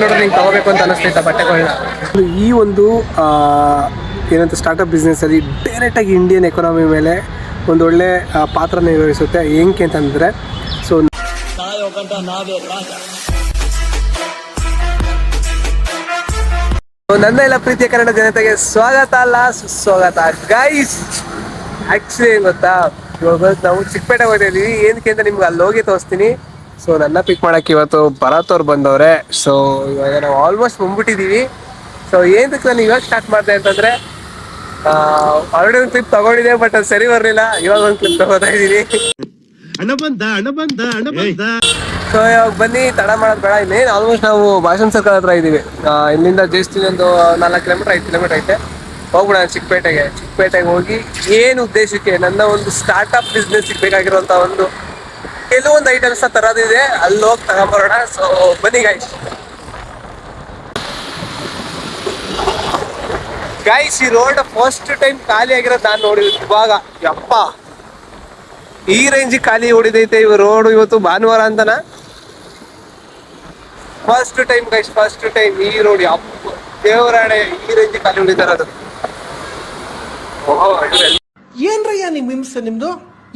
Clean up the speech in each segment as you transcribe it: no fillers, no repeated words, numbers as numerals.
ನೋಡ್ರಿ ನಿಂಗೆ ತಗೋಬೇಕು ಅಂತ ಅನಿಸ್ತೈತಾ ಬಟ್ಟೆಗಳನ್ನ. ಈ ಒಂದು ಏನಂತ ಸ್ಟಾರ್ಟಪ್ ಬಿಸ್ನೆಸ್ಸಲ್ಲಿ ಡೈರೆಕ್ಟಾಗಿ ಇಂಡಿಯನ್ ಎಕಾನಮಿ ಮೇಲೆ ಒಂದೊಳ್ಳೆ ಪಾತ್ರ ನಿರ್ವಹಿಸುತ್ತೆ. ಏನಕ್ಕೆ ಅಂತಂದರೆ ಸೊ ನನ್ನ ಎಲ್ಲ ಪ್ರೀತಿಯ ಕನ್ನಡ ಜನತೆಗೆ ಸ್ವಾಗತ ಅಲ್ಲ ಸುಸ್ವಾಗತ ಗೈಸ್. ಆ್ಯಕ್ಚುಲಿ ಏನು ಗೊತ್ತಾ, ಇವಾಗ ನಾವು ಚಿಕ್ಕಪೇಟೆಗೆ ಹೋಗ್ತಾಯಿದ್ದೀವಿ. ಏನಕ್ಕೆ ಅಂತ ನಿಮ್ಗೆ ಅಲ್ಲಿ ಹೋಗಿ ತೋರಿಸ್ತೀನಿ. ಸೊ ನನ್ನ ಪಿಕ್ ಮಾಡೋಕ್ಕೆ ಇವತ್ತು ಭರತ್ ಅವ್ರು ಬಂದವ್ರೆ. ಸೊ ಇವಾಗ ನಾವು ಆಲ್ಮೋಸ್ಟ್ ಬಂದ್ಬಿಟ್ಟಿದ್ದೀವಿ. ಸೊ ಏನಕ್ಕೆ ನಾನು ಇವಾಗ ಸ್ಟಾರ್ಟ್ ಮಾಡಿದೆ ಅಂತಂದರೆ, ಆಲ್ರೆಡಿ ಒಂದು ಕ್ಲಿಪ್ ತೊಗೊಂಡಿದ್ದೆ, ಬಟ್ ಅದು ಸರಿ ಬರಲಿಲ್ಲ. ಇವಾಗ ಒಂದು ಕ್ಲಿಪ್ ತೊಗೋತಾ ಇದ್ದೀನಿ. ಸೊ ಇವಾಗ ಬನ್ನಿ, ತಡ ಮಾಡೋದು ಬೇಡ. ಇನ್ನೇನು ಆಲ್ಮೋಸ್ಟ್ ನಾವು ಭಾಷಣ ಸರ್ಕಲ್ ಹತ್ರ ಇದ್ದೀವಿ. ಇಲ್ಲಿಂದ ಜಸ್ಟ್ ಒಂದು 4 ಕಿಲೋಮೀಟರ್ 5 ಕಿಲೋಮೀಟರ್ ಐತೆ. ಹೋಗ್ಬಿಡ ಚಿಕ್ಕಪೇಟೆಗೆ ಹೋಗಿ ಏನು ಉದ್ದೇಶಕ್ಕೆ ನನ್ನ ಒಂದು ಸ್ಟಾರ್ಟಪ್ ಬಿಸ್ನೆಸ್ ಬೇಕಾಗಿರುವಂಥ ಒಂದು ಕೆಲವೊಂದು ಐಟಮ್ಸ್ ತರೋದಿದೆ, ಅಲ್ಲಿ ಹೋಗಿ ತಗೊಂಬರೋಣ. ಸೊ ಬನ್ನಿ ಗೈಸ್, ಈ ರೋಡ್ ಫಸ್ಟ್ ಟೈಮ್ ಖಾಲಿ ಆಗಿರೋದು ನಾನು ನೋಡಿದ್ದು ಇವಾಗ. ಯಪ್ಪ, ಈ ರೇಂಜಿಗೆ ಖಾಲಿ ಹೊಡಿದೈತೆ ಇವ್ ರೋಡ್ ಇವತ್ತು ಭಾನುವಾರ ಅಂತನಾ. First time guys, first time ಈ ರೋಡ್ ಯಪ್ಪ ದೇವರಾಣೆ ಈ ರೇಂಜಿಗೆ ಖಾಲಿ ಹೊಡಿತಾ ಇರೋದು. ಏನ್ರಯ್ಯ ನಿಮ್ ಹಿಂಸೆ, ನಿಮ್ದು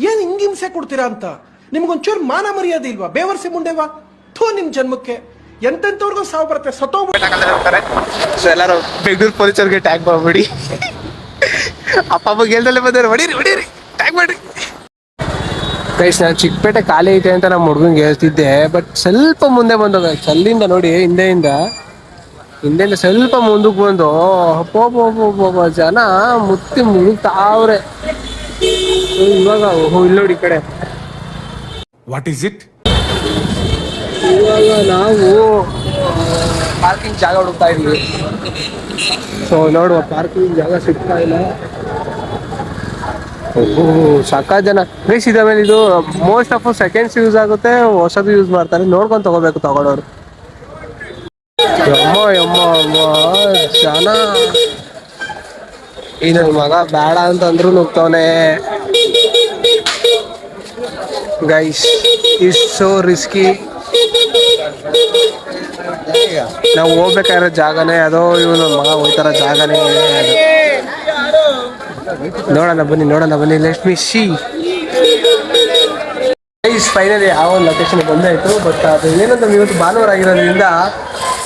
ಏನ್ ಹಿಂಗ್ ಹಿಂಸೆ ಕೊಡ್ತೀರಾ ಅಂತ ನಿಮ್ಗೊಂಚೂರು ಮಾನ ಮರ್ಯಾದೆ ಇಲ್ವಾ? ಬೇವರ್ಸಿ ಮುಂಡೆವಾ ಥೂ ನಿಮ್ ಜನ್ಮಕ್ಕೆ. ಎಂತೆಂತವ್ರಿಗೂ ಸಾವು ಬರುತ್ತೆ, ಸತ್ತೋಗ್ಬಿಡ್ತಾರೆ. ಸೊ ಎಲ್ಲರೂ ಬೆಂಗಳೂರು ಪೊಲೀಸರಿಗೆ ಟ್ಯಾಗ್ ಮಾಡ್ಬಿಡಿ. ಅಪ್ಪ ಗೆಲ್ದಲ್ಲೇ ಬಂದವ್ರು, ಹೊಡೀರಿ ಟ್ಯಾಗ್ ಮಾಡ್ರಿ ಗೈಸ್. ನಾನು ಚಿಕ್ಕಪೇಟೆ ಖಾಲಿ ಐತೆ ಅಂತ ನಮ್ಮ ಹುಡುಗಂಗೆ ಹೇಳ್ತಿದ್ದೆ, ಬಟ್ ಸ್ವಲ್ಪ ಮುಂದೆ ಬಂದು ಗೈಸ್, ಅಲ್ಲಿಂದ ನೋಡಿ ಹಿಂದೆಯಿಂದ ಸ್ವಲ್ಪ ಮುಂದಕ್ಕೆ ಬಂದು ಅಪ್ಪೋಬ್ಬ ಜನ ಮುತ್ತಿ ಮುಳುಗ್ತಾವ್ರೆ. ಇವಾಗ ಇಲ್ಲಿ ನೋಡಿ ಈ ಕಡೆ ವಾಟ್ ಈಸ್ ಇಟ್. ಇವಾಗ ನಾವು ಪಾರ್ಕಿಂಗ್ ಜಾಗ ಹುಡುಕ್ತಾ ಇದೀವಿ. ಸೊ ನೋಡುವ, ಪಾರ್ಕಿಂಗ್ ಜಾಗ ಸಿಗ್ತಾ ಇಲ್ಲ. ಸಾಕಾದ ಜನ ಗೈಸ್. ಇದಾದ್ಮೇಲೆ ಇದು ಮೋಸ್ಟ್ ಆಫ್ ಸೆಕೆಂಡ್ಸ್ ಯೂಸ್ ಆಗುತ್ತೆ, ಹೊಸದು ಯೂಸ್ ಮಾಡ್ತಾರೆ. ನೋಡ್ಕೊಂಡು ತಗೋಬೇಕು ತಗೊಳ್ಳೋರು. ಯಮ್ಮ ಜನ, ಈ ನನ್ನ ಮಗ ಬೇಡ ಅಂತಂದ್ರು ನುಗ್ತವನೆ ಗೈಸ್. Is so risky. ನಾವು ಹೋಗ್ಬೇಕಾಗಿರೋ ಜಾಗನೇ ಅದೋ, ಇವನು ನನ್ನ ಮಗ ಹೋಗ್ತಾರ ಜಾಗನೇ ಅದು. ನೋಡೋಣ ಬನ್ನಿ let me C guys. Finally ಆ ಒಂದು ಲೊಕೇಶನ್ ಬಂದಾಯಿತು. ಬಟ್ ಅದು ಏನಂತ ಇವತ್ತು ಭಾನುವಾರ ಆಗಿರೋದ್ರಿಂದ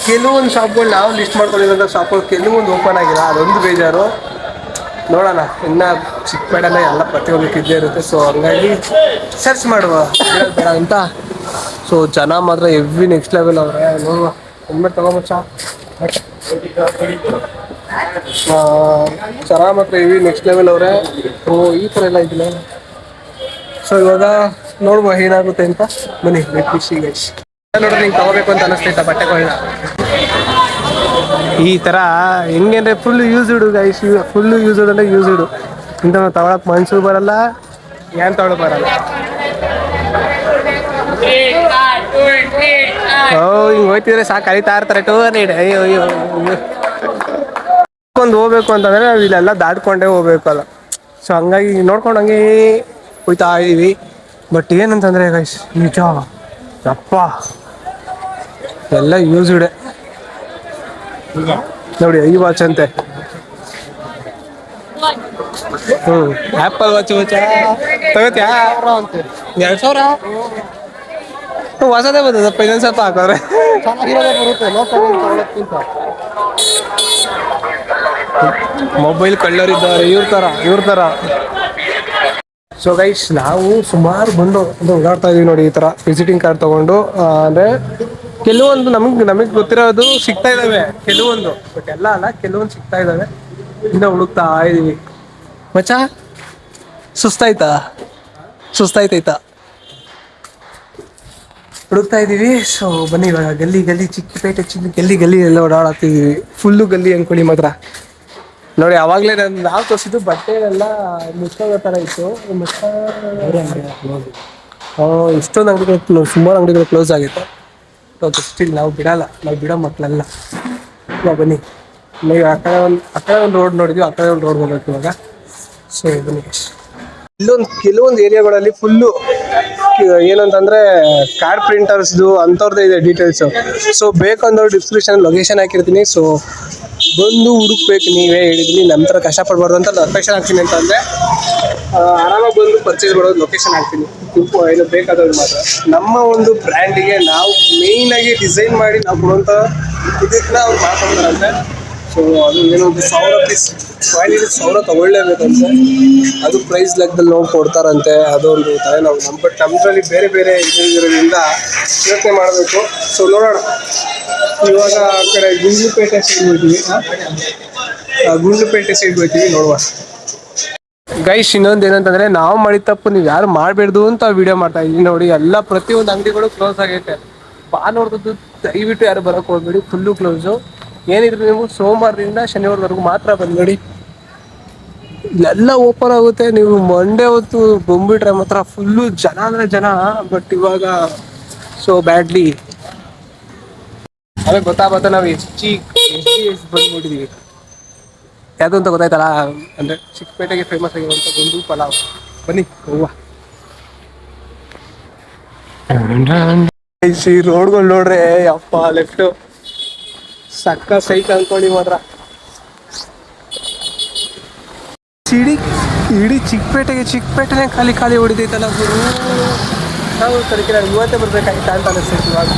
ಕೆಲವೊಂದು ಶಾಪ್ಗಳು ನಾವು ಲಿಸ್ಟ್ ಮಾಡ್ಕೊಂಡಿರೋಂಥ ಶಾಪ್ಗಳು ಕೆಲವೊಂದು ಓಪನ್ ಆಗಿಲ್ಲ, ಅದೊಂದು ಬೇಜಾರು. ನೋಡೋಣ, ಇನ್ನು ಚಿಕ್ಕಪೇಟೆನೇ ಎಲ್ಲ ಪ್ರತಿಯೊಂದಕ್ಕೆ ಇದ್ದೇ ಇರುತ್ತೆ. ಸೊ ಹಂಗಾಗಿ ಸರ್ಚ್ ಮಾಡುವ ಬೇಡ ಅಂತ. ಸೊ ಜನ ಮಾತ್ರ ಎವ್ರಿ ನೆಕ್ಸ್ಟ್ ಲೆವೆಲ್ ಅವ್ರೆ. ನೋಡುವ ಹೆಲ್ಮೆಟ್ ತಗೊಂಬಚ್ಚ. ಜನ ಮಾತ್ರ ಎವ್ರಿ ನೆಕ್ಸ್ಟ್ ಲೆವೆಲ್ ಅವ್ರೆ. ಓ ಈ ಥರ ಎಲ್ಲ ಇದಿಲ್ಲ. ಸೊ ಇವಾಗ ನೋಡುವ ಏನಾಗುತ್ತೆ ಅಂತ. ಬನ್ನಿ ಲೆಟ್ ಮಿ ಸಿ ಗೈಸ್. ನೋಡ್ರಿ ನಿಂಗೆ ತಗೋಬೇಕು ಅಂತ ಅನಿಸ್ತೈತಾ ಬಟ್ಟೆಗಳನ್ನ. ಈ ಥರ ಹೆಂಗೆ ಅಂದರೆ full used guys, full used ಅಂದರೆ ಯೂಸ್ಡು. ಇಂಥ ತಗೊಳಕ್ಕೆ ಮನ್ಸು ಬರಲ್ಲ, ಏನು ತಗೊಳಕ್ ಬರಲ್ಲ. ಹಿಂಗೆ ಹೋಯ್ತಿದ್ರೆ ಸಾಕು ಕರಿತಾ ಇರ್ತಾರೆ ಟೂರ್ ನೀಡಿ. ಅಯ್ಯೋ ಒಂದು ಹೋಗ್ಬೇಕು ಅಂತಂದರೆ ನಾವು ಇಲ್ಲೆಲ್ಲ ದಾಟ್ಕೊಂಡೇ ಹೋಗ್ಬೇಕಲ್ಲ. ಸೊ ಹಂಗಾಗಿ ನೋಡ್ಕೊಂಡು ಹಂಗೆ ಹೋಯ್ತಾ ಇದ್ದೀವಿ. ಬಟ್ ಏನಂತಂದರೆ ಗೈಸ್, ನಿಜ ಅಪ್ಪ ಎಲ್ಲ ಯೂಸ್ಡೆ ನೋಡಿ. ಐ ವಾಚ್ ಅಂತೆ. ಆ್ಯಪಲ್ ವಾಚ್ ತಗೋತ್ಯಾ ಅಂತೆ 2000. ಹೊಸದೇ ಬರ್ತದಪ್ಪ, ಇನ್ನೊಂದು ಸ್ವಲ್ಪ ಹಾಕೋದ್ರೆ ಮೊಬೈಲ್ ಕಳ್ಳರಿದ್ದಾರೆ ಇವ್ರ ಥರ. ಸೊ ಗೈಸ್, ನಾವು ಸುಮಾರು ಬಂದು ಓಡಾಡ್ತಾ ಇದೀವಿ ನೋಡಿ. ಈ ಥರ ವಿಸಿಟಿಂಗ್ ಕಾರ್ಡ್ ತೊಗೊಂಡು, ಅಂದರೆ ಕೆಲವೊಂದು ನಮಗೆ ಗೊತ್ತಿರೋದು ಸಿಗ್ತಾ ಇದ್ದಾವೆ, ಕೆಲವೊಂದು, ಬಟ್ ಎಲ್ಲ ಅಲ್ಲ, ಕೆಲವೊಂದು ಸಿಗ್ತಾ ಇದ್ದಾವೆ. ಇನ್ನು ಹುಡುಕ್ತಾ ಇದ್ದೀವಿ ಮಚ್ಚ. ಸುಸ್ತಾಯ್ತಾ ಹುಡುಕ್ತಾ ಇದ್ದೀವಿ. ಸೊ ಬನ್ನಿ ಇವಾಗ ಗಲ್ಲಿ ಚಿಕ್ಕಪೇಟೆ ಗಲ್ಲಿ ಎಲ್ಲ ಓಡಾಡ್ತಿದ್ದೀವಿ. ಫುಲ್ಲು ಗಲ್ಲಿ ಅಂದ್ಕೊಳ್ಳಿ ಮಾತ್ರ. ನೋಡಿ ಅವಾಗಲೇ ನಾವು ತೋರಿಸಿದ್ದು ಬಟ್ಟೆನೆಲ್ಲ ಮುಚ್ಚೋಗೋ ಥರ ಇತ್ತು. ಇಷ್ಟೊಂದು ಅಂಗಡಿಗಳು, ಸುಮಾರು ಅಂಗಡಿಗಳು ಕ್ಲೋಸ್ ಆಗಿತ್ತು. ಸ್ಟಿಲ್ ನಾವು ಬಿಡೋ ಮಕ್ಕಳೆಲ್ಲ. ಇವಾಗ ಬನ್ನಿ, ನೀವು ಆ ಕಡೆ ಒಂದು ರೋಡ್ ನೋಡಿದ್ವಿ, ಆ ಕಡೆ ಒಂದು ರೋಡ್ ಹೋಗ್ಬೇಕು ಇವಾಗ. ಸೊ ಬನ್ನಿ, ಕೆಲವೊಂದು ಏರಿಯಾಗಳಲ್ಲಿ ಫುಲ್ಲು ಏನಂತಂದರೆ ಕಾರ್ಡ್ ಪ್ರಿಂಟರ್ಸ್ದು ಅಂಥವ್ರದ್ದೇ ಇದೆ ಡೀಟೇಲ್ಸು. ಸೊ ಬೇಕಂದವ್ರು ಡಿಸ್ಕ್ರಿಪ್ಷನ್ ಲೊಕೇಶನ್ ಹಾಕಿರ್ತೀನಿ. ಸೊ ಬಂದು ಹುಡುಕ್ಬೇಕು, ನೀವೇ ಹೇಳಿದ್ದೀನಿ. ನಮ್ಮ ಥರ ಕಷ್ಟಪಡ್ಬಾರ್ದು ಅಂತ ಲೊಕೇಶನ್ ಹಾಕ್ತೀನಿ ಅಂತಂದರೆ ಆರಾಮಾಗಿ ಬಂದು ಪರ್ಚೇಸ್ ಮಾಡೋದು ಲೊಕೇಶನ್ ಹಾಕ್ತೀನಿ. ಏನು ಬೇಕಾದವ್ರು ಮಾತ್ರ ನಮ್ಮ ಒಂದು ಬ್ರ್ಯಾಂಡಿಗೆ ನಾವು ಮೇಯ್ನಾಗಿ ಡಿಸೈನ್ ಮಾಡಿ ನಾವು ಕೊಡುವಂಥ ಇದನ್ನ ಅವ್ರು ಮಾಡ್ಕೊಳ್ತಾರಂತೆ. ಸೊ ಅದು ಏನೋ ಒಂದು 1000 ಪೀಸ್ ಕ್ವಾಲಿಟಿ 1000 ತಗೊಳ್ಳೇಬೇಕಂತೆ. ಅದು ಪ್ರೈಸ್ ಲೆಕ್ಕದಲ್ಲಿ ನೋಡಿ ಕೊಡ್ತಾರಂತೆ. ಅದೊಂದು ತಲೆನೋವು. ಬಟ್ ನಮ್ಮದ್ರಲ್ಲಿ ಬೇರೆ ಬೇರೆ ಇರೋದ್ರಿಂದ ಯೋಚನೆ ಮಾಡಬೇಕು. ಸೊ ನೋಡೋಣ. ಇವಾಗ ಆ ಕಡೆ ಗುಂಡ್ಲುಪೇಟೆ ಸೈಡ್ ಹೋಗ್ತೀವಿ. ಗುಂಡ್ಲುಪೇಟೆ ಸೈಡ್ ಹೋಗ್ತೀವಿ, ನೋಡುವ. ಗೈಸ್ ಇನ್ನೊಂದು ಏನಂತಂದರೆ, ನಾವು ಮಾಡಿದ ತಪ್ಪು ನೀವು ಯಾರು ಮಾಡಬೇಡ್ದು ಅಂತ ವಿಡಿಯೋ ಮಾಡ್ತಾ ಇದ್ದೀವಿ. ನೋಡಿ ಎಲ್ಲ ಪ್ರತಿಯೊಂದು ಅಂಗಡಿಗಳು ಕ್ಲೋಸ್ ಆಗೈತೆ. ನೋಡ್ದದ್ದು ದಯವಿಟ್ಟು ಯಾರು ಬರೋಕ್ಕೆ ಹೋಗ್ಬೇಡಿ, ಫುಲ್ಲು ಕ್ಲೋಸು. ಏನಿದ್ರು ನೀವು ಸೋಮವಾರದಿಂದ ಶನಿವಾರದವರೆಗೂ ಮಾತ್ರ ಬಂದ್ಬೇಡಿ. ಇಲ್ಲೆಲ್ಲ ಓಪನ್ ಆಗುತ್ತೆ. ನೀವು ಮಂಡೇ ಹೊತ್ತು ಬಂದ್ಬಿಟ್ರೆ ಮಾತ್ರ ಫುಲ್ಲು ಜನ ಅಂದರೆ ಜನ. ಬಟ್ ಇವಾಗ ಸೊ ಬ್ಯಾಡ್ಲಿ ಆಮೇಲೆ ಗೊತ್ತಾಗತ್ತೆ ನಾವು ಎಷ್ಟು ಬಂದ್ಬಿಟ್ಟಿದ್ದೀವಿ. ಯಾವುದು ಅಂತ ಗೊತ್ತಾಯ್ತಲ್ಲ, ಅಂದರೆ ಚಿಕ್ಕಪೇಟೆಗೆ ಫೇಮಸ್ ಆಗಿರುವಂಥ ಗುಂಡು ಪಲಾವ್. ಬನ್ನಿ ಹೋಗುವ. ಈ ರೋಡ್ಗಳು ನೋಡ್ರೆ ಅಪ್ಪ ಲೆಫ್ಟು ಸಕ್ಕ ಸೈಟ್ ಅಂದ್ಕೊಳ್ಳಿ ಮಾತ್ರ. ಇಡೀ ಚಿಕ್ಕಪೇಟೆನೇ ಖಾಲಿ ಹೊಡಿತೈತಲ್ಲ ಗುರು. ನಾವು ಕರಿಕೆ ಇವತ್ತೇ ಬರ್ಬೇಕಾಗಿತ್ತ ಅಂತ ಅನಿಸ್ತೈತಿ ಇವಾಗ.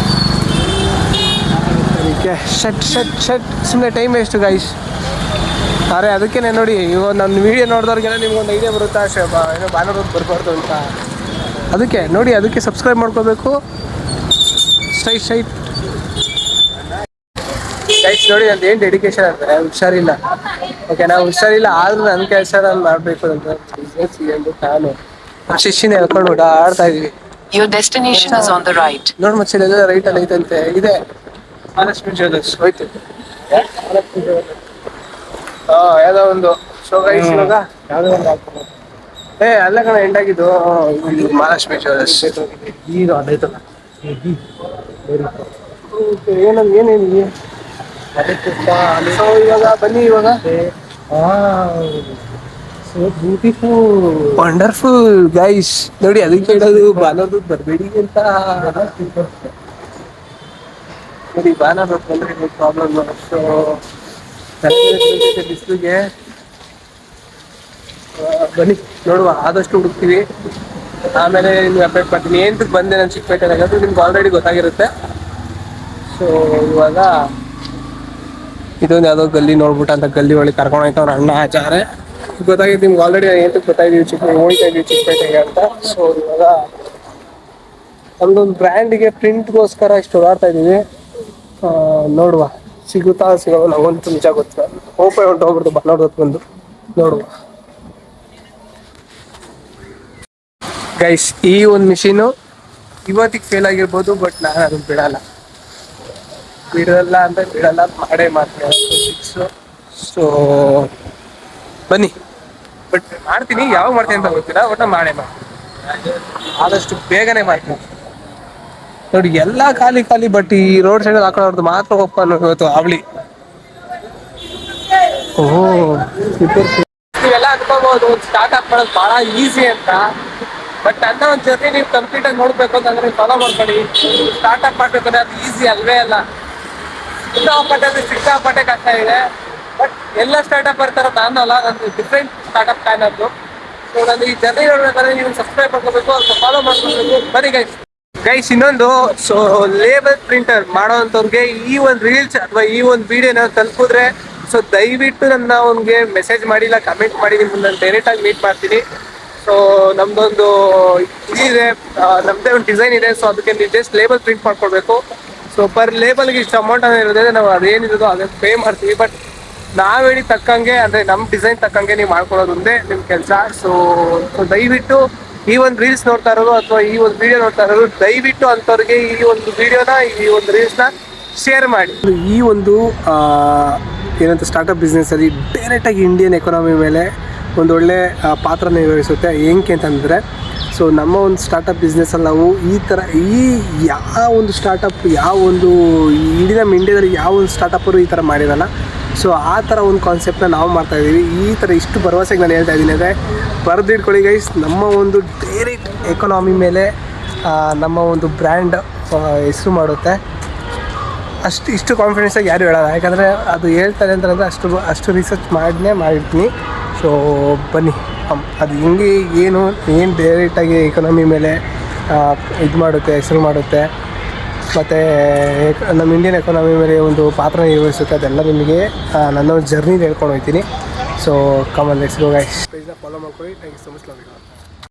ಅದಕ್ಕೆ ಶಟ್ ಸುಮ್ಮನೆ ಟೈಮ್ ವೇಸ್ಟು ಗೈಸ್. ಅರೆ ಅದಕ್ಕೆ ನೋಡಿ, ಇವಾಗ ನನ್ನ ವೀಡಿಯೋ ನೋಡಿದವ್ರಿಗೆಲ್ಲ ನಿಮ್ಗೊಂದು ಐಡಿಯಾ ಬರುತ್ತಾ ಏನೋ ಭಾನುವಾರ ಬರಬಾರ್ದು ಅಂತ. ಅದಕ್ಕೆ ಸಬ್ಸ್ಕ್ರೈಬ್ ಮಾಡ್ಕೋಬೇಕು. ಸ್ಟ್ರೈಟ್ ಗೈಸ್ ನೋಡಿ, ನಂದು ಏನು ಡೆಡಿಕೇಶನ್ ಅಂದರೆ ಹುಷಾರಿಲ್ಲ. ಓಕೆ, ನಾವು ಹುಷಾರಿಲ್ಲ ಆದ್ರೂ ನನ್ನ ಕೆಲಸ ನಾನು ಮಾಡಬೇಕು ಅಂತ ಬಿಸ್ನೆಸ್ ಅಂದ್ಬಿಟ್ಟು ನಾನು ಶಿಷ್ಯನ ಹೇಳ್ಕೊಂಡು ಆಡ್ತಾ ಇದೀವಿ. ನೋಡಿ ಮಚ್ಚಿ ಎಲ್ಲ ರೈಟಲ್ಲಿ ಐತಂತೆ. ಇದೆ ಮಹಾಲಕ್ಷ್ಮಿ ಜ್ಯುವೆಲ್ಲರ್ಸ್ ಹೋಯ್ತು. ಯಾವುದೋ ಒಂದು ಸೊ ಗೈಸ್ ಇವಾಗ ಯಾವುದೋ ಒಂದು ಅಲ್ಲ ಕಣ ಎಂಟಾಗಿದ್ದು ಮಹಾಲಕ್ಷ್ಮಿ ಜ್ಯುವೆಲ್ಲರ್ಸ್. ಈಗ ಅದೈತಲ್ಲ ಏನೇನಿದೆ. ಸೊ ಇವಾಗ ಬನ್ನಿ. ಇವಾಗ ವಂಡರ್ಫುಲ್ ಗೈಸ್. ನೋಡಿ ಅದಕ್ಕೆ ಹೇಳೋದು ಬಾನೋದು ಬರಬೇಡಿ ಅಂತ. ನೋಡಿ ಬಾನೋದು ಬಂದರೆ ಪ್ರಾಬ್ಲಮ್. ಸೊ ಬಿಸಿಲಿಗೆ ಬನ್ನಿ ನೋಡುವ, ಆದಷ್ಟು ಹುಡುಕ್ತೀವಿ. ಆಮೇಲೆ ನಿಮ್ಗೆ ಅಪ್ಡೇಟ್ ಮಾಡ್ತೀನಿ. ಏನು ಬಂದೆ ನಾನು ಚಿಕ್ಕಪೇಟೆದಾಗ ಅದು ನಿಮ್ಗೆ ಆಲ್ರೆಡಿ ಗೊತ್ತಾಗಿರುತ್ತೆ. ಸೊ ಇವಾಗ ಇದೊಂದು ಯಾವುದೋ ಗಲ್ಲಿ ನೋಡ್ಬಿಟ್ಟು ಅಂತ ಗಲ್ಲಿ ಒಳಗೆ ಕರ್ಕೊಂಡು ಹೋಯ್ತು ಅವ್ರ ಅಣ್ಣ ಆಚಾರೆ. ಗೊತ್ತಾಗಿತ್ತು ನಿಮ್ಗೆ ಆಲ್ರೆಡಿ. ಏನಕ್ಕೆ ಗೊತ್ತಾಗಿದ್ದೀವಿ ಹೋಗ್ತಾ ಇದ್ದೀವಿ ಚಿಕ್ಕಪೇಟೆಗೆ ಅಂತ. ಸೊ ಇವಾಗ ನಮ್ದೊಂದು ಬ್ರ್ಯಾಂಡಿಗೆ ಪ್ರಿಂಟ್ಗೋಸ್ಕರ ಇಷ್ಟು ಓಡಾಡ್ತಾ ಇದ್ದೀವಿ. ನೋಡುವ ಸಿಗುತ್ತಾ ಸಿಗೋ ನಂಗಂತೂ ನಿಜ ಗೊತ್ತಿಲ್ಲ. ಓಪನ್ ಹೊಂಟೋಗ್ಬಿಡ್ತು ಬಾನೋಡ್ದು ಬಂದು ನೋಡುವ. ಗೈಸ್ ಈ ಒಂದು ಮಿಷಿನು ಇವತ್ತಿಗೆ ಫೇಲ್ ಆಗಿರ್ಬೋದು, ಬಟ್ ನಾನು ಅದನ್ನು ಬಿಡಲ್ಲ ಮಾಡೇ ಮಾಡ್ತೀನಿ. ಸೊ ಬನ್ನಿ. ಬಟ್ ಮಾಡ್ತೀನಿ, ಯಾವಾಗ ಮಾಡ್ತೀನಿ ಅಂತ ಗೊತ್ತಿಲ್ಲ, ಒಟ್ಟು ಮಾಡೇ ಮಾಡ್ತೀನಿ. ಆದಷ್ಟು ಬೇಗನೆ ಮಾಡ್ತೀನಿ. ನೋಡಿ ಎಲ್ಲ ಖಾಲಿ. ಬಟ್ ಈ ರೋಡ್ ಸೈಡ್ ಹಾಕೊಳ್ಳೋರ್ದು ಮಾತ್ರ ಒಪ್ಪನ್ನು ಇವತ್ತು ಅವಳಿ. ನೀವೆಲ್ಲ ಅನ್ಕೋಬಹುದು ಸ್ಟಾರ್ಟ್ಅಪ್ ಮಾಡೋದು ಬಹಳ ಈಸಿ ಅಂತ. ಬಟ್ ನನ್ನ ಒಂದು ಜರ್ನಿ ನೀವು ಕಂಪ್ಲೀಟ್ ಆಗಿ ನೋಡ್ಬೇಕು ಅಂತಂದ್ರೆ ಫಾಲೋ ಮಾಡ್ಕೊಳ್ಳಿ. ಸ್ಟಾರ್ಟ್ಅಪ್ ಮಾಡ್ಬೇಕು ಅಂದ್ರೆ ಅದು ಈಸಿ ಅಲ್ವೇ ಅಲ್ಲ. ಸಿಕ್ಕಾಪಟ್ಟೆ ಕಷ್ಟ ಇದೆ. ಬಟ್ ಎಲ್ಲ ಸ್ಟಾರ್ಟ್ಅಪ್ ಬರ್ತಾರೋ ನಾನು ಅಲ್ಲ, ನಂದು ಡಿಫ್ರೆಂಟ್ ಸ್ಟಾರ್ಟ್ಅಪ್ ಪ್ಲಾನ್ ಅದು. ಸೊ ನಾನು ಈ ಜರ್ನಿ ನೋಡ್ಬೇಕಾದ್ರೆ ನೀವು ಸಬ್ಸ್ಕ್ರೈಬ್ ಮಾಡ್ಕೋಬೇಕು, ಅಥವಾ ಫಾಲೋ ಮಾಡ್ಕೋಬೇಕು. ಬನ್ನಿ ಗೈಸ್ ಇನ್ನೊಂದು. ಸೊ ಲೇಬಲ್ ಪ್ರಿಂಟರ್ ಮಾಡೋವಂಥವ್ರಿಗೆ ಈ ಒಂದು ರೀಲ್ಸ್ ಅಥವಾ ಈ ಒಂದು ವಿಡಿಯೋನ ತಲುಪಿದ್ರೆ ಸೊ ದಯವಿಟ್ಟು ನನ್ನ ಅವ್ನಿಗೆ ಮೆಸೇಜ್ ಮಾಡಿ, ಇಲ್ಲ ಕಮೆಂಟ್ ಮಾಡಿ, ನಿಮ್ಮನ್ನು ನಾನು ಡೈರೆಕ್ಟಾಗಿ ಮೀಟ್ ಮಾಡ್ತೀನಿ. ಸೊ ನಮ್ದೊಂದು ಇದಿದೆ, ನಮ್ಮದೇ ಒಂದು ಡಿಸೈನ್ ಇದೆ. ಸೊ ಅದಕ್ಕೆ ನೀವು ಜಸ್ಟ್ ಲೇಬಲ್ ಪ್ರಿಂಟ್ ಮಾಡ್ಕೊಳ್ಬೇಕು. ಸೊ ಪರ್ ಲೇಬಲ್ಗೆ ಇಷ್ಟು ಅಮೌಂಟ್ ಅನ್ನೋ ಇರೋದೇ, ನಾವು ಅದೇನಿರೋದು ಅದನ್ನು ಪೇ ಮಾಡ್ತೀವಿ. ಬಟ್ ನಾವು ಹೇಳಿ ತಕ್ಕಂಗೆ, ಅಂದರೆ ನಮ್ಮ ಡಿಸೈನ್ ತಕ್ಕಂಗೆ ನೀವು ಮಾಡ್ಕೊಳ್ಳೋದು ಒಂದೇ ನಿಮ್ಮ ಕೆಲಸ. ಸೊ ದಯವಿಟ್ಟು ಈ ಒಂದು ರೀಲ್ಸ್ ನೋಡ್ತಾ ಇರೋರು ಅಥವಾ ಈ ಒಂದು ವಿಡಿಯೋ ನೋಡ್ತಾ ಇರೋರು ದಯವಿಟ್ಟು ಅಂಥವ್ರಿಗೆ ಈ ಒಂದು ವಿಡಿಯೋನ, ಈ ಒಂದು ರೀಲ್ಸ್ನ ಶೇರ್ ಮಾಡಿ. ಈ ಒಂದು ಏನಂತ ಸ್ಟಾರ್ಟಪ್ ಬಿಸ್ನೆಸ್ಸಲ್ಲಿ ಡೈರೆಕ್ಟಾಗಿ ಇಂಡಿಯನ್ ಎಕಾನಮಿ ಮೇಲೆ ಒಂದೊಳ್ಳೆ ಪಾತ್ರ ನಿರ್ವಹಿಸುತ್ತೆ. ಏನಕ್ಕೆ ಅಂತಂದರೆ, ಸೊ ನಮ್ಮ ಒಂದು ಸ್ಟಾರ್ಟಪ್ ಬಿಸ್ನೆಸ್ಸಲ್ಲಿ ನಾವು ಯಾವ ಒಂದು ಸ್ಟಾರ್ಟಪ್, ಇಡೀ ನಮ್ಮ ಇಂಡಿಯಾದಲ್ಲಿ ಯಾವ ಒಂದು ಸ್ಟಾರ್ಟಪ್ಪರು ಈ ಥರ ಮಾಡಿರಲ್ಲ. ಸೊ ಆ ಥರ ಒಂದು ಕಾನ್ಸೆಪ್ಟನ್ನ ನಾವು ಮಾಡ್ತಾಯಿದ್ದೀವಿ. ಈ ಥರ ಇಷ್ಟು ಭರವಸೆಗೆ ನಾನು ಹೇಳ್ತಾ ಇದ್ದೀನಿ ಅಂದರೆ ಬರೆದಿಟ್ಕೊಳ್ಳಿ ಗೈಸ್. ನಮ್ಮ ಒಂದು ಡೈರೆಕ್ಟ್ ಎಕಾನಮಿ ಮೇಲೆ ನಮ್ಮ ಒಂದು ಬ್ರ್ಯಾಂಡ್ ಹೆಸರು ಮಾಡುತ್ತೆ. ಇಷ್ಟು ಕಾನ್ಫಿಡೆನ್ಸಾಗಿ ಯಾರು ಹೇಳೋಲ್ಲ, ಯಾಕಂದರೆ ಅದು ಹೇಳ್ತಾರೆ ಅಂತಂದರೆ ಅಷ್ಟು ರಿಸರ್ಚ್ ಮಾಡಿರ್ತೀನಿ. ಸೊ ಬನ್ನಿ, ಅದು ಹೆಂಗೆ ಏನು ಡೈರೆಕ್ಟಾಗಿ ಎಕಾನಮಿ ಮೇಲೆ ಇದು ಮಾಡುತ್ತೆ, ಹೆಸರು ಮಾಡುತ್ತೆ, ಮತ್ತು ನಮ್ಮ ಇಂಡಿಯನ್ ಎಕಾನಮಿ ಮೇಲೆ ಒಂದು ಪಾತ್ರ ನಿರ್ವಹಿಸುತ್ತೆ, ಅದೆಲ್ಲ ನಿಮಗೆ ನನ್ನ ಜರ್ನಿಲಿ ಹೇಳ್ಕೊಂಡು ಹೋಗ್ತೀನಿ. So come on let's go guys. ಪೇಜ್ನ ಫಾಲೋ ಮಾಡ್ಕೊಳ್ಳಿ. Thank you so much. Love you.